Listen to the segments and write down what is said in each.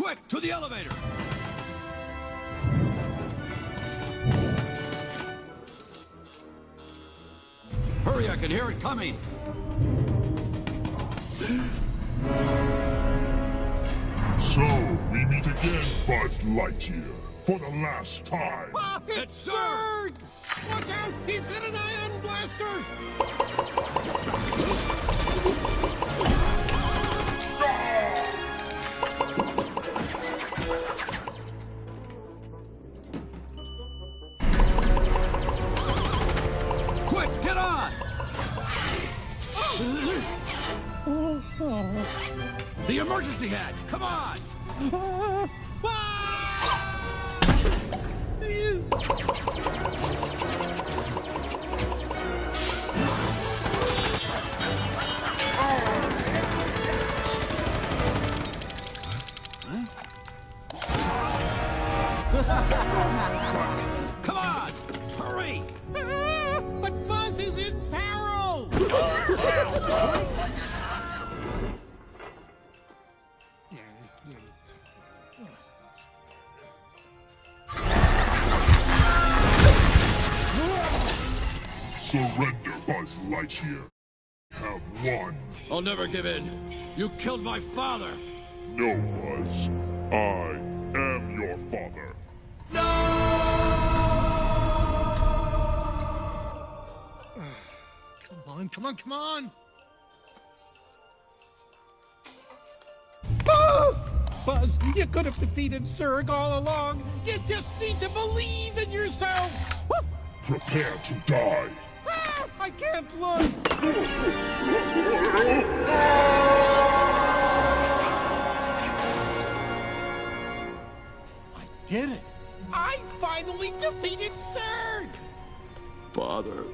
Quick, to the elevator! Hurry, I can hear it coming! So, we meet again, Buzz Lightyear, for the last time. Ah, it's Zurg! Watch out! He's got an ion blaster! Quick, get on! The emergency hatch, come on! Come on! Hurry! But Buzz is in peril! Surrender, Buzz Lightyear. Have won. I'll never give in. You killed my father! No, Buzz. I am your father. Come on, come on! Buzz, you could have defeated Zurg all along. You just need to believe in yourself. Prepare to die. I can't look. I did it. I finally defeated Zurg. Father.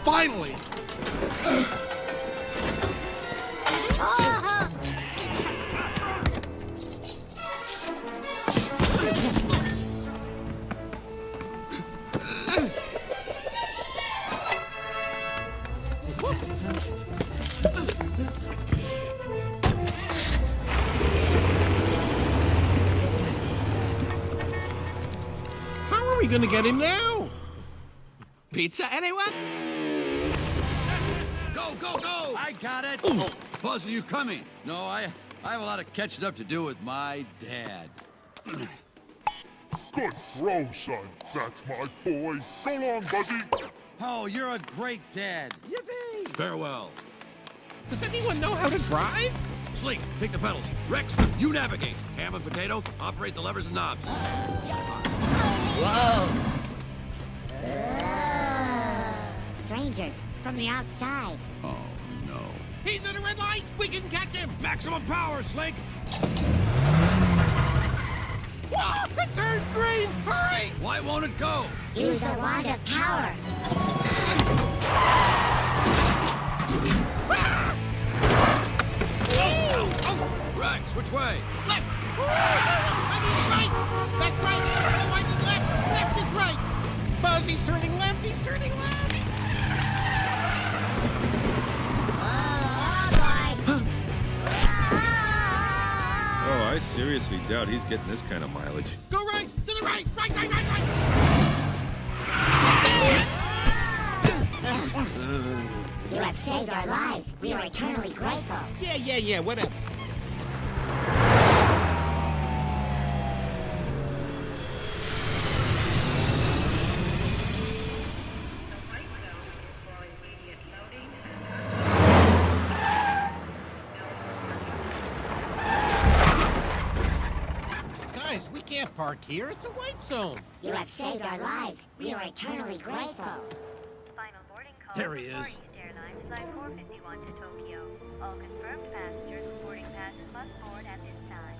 Finally. How are we going to get him now? Pizza, anyone? Go, go, go! I got it! Oh, Buzz, are you coming? No, I have a lot of catching up to do with my dad. Good throw, son. That's my boy. Go long, Buzzy. Oh, you're a great dad. Yippee! Farewell. Does anyone know how to drive? Slink, take the pedals. Rex, you navigate. Ham and Potato, operate the levers and knobs. Whoa! Strangers from the outside. Oh, no. He's at a red light. We can catch him. Maximum power, Slink! Whoa, it turned green. Hurry! Why won't it go? Use the wand of power. Rex, which way? Left. I mean right. That's right. The wand is left. Left is right. Buzz, he's turning left. He's turning left. Oh, I seriously doubt he's getting this kind of mileage. Go right. To the right. Right. You have saved our lives. We are eternally grateful. Yeah, whatever. Guys, we can't park here. It's a white zone. You have saved our lives. We are eternally grateful. Final boarding call. There he is. Far East Airlines Flight 451 to Tokyo. All confirmed passengers with boarding passes must board at this time.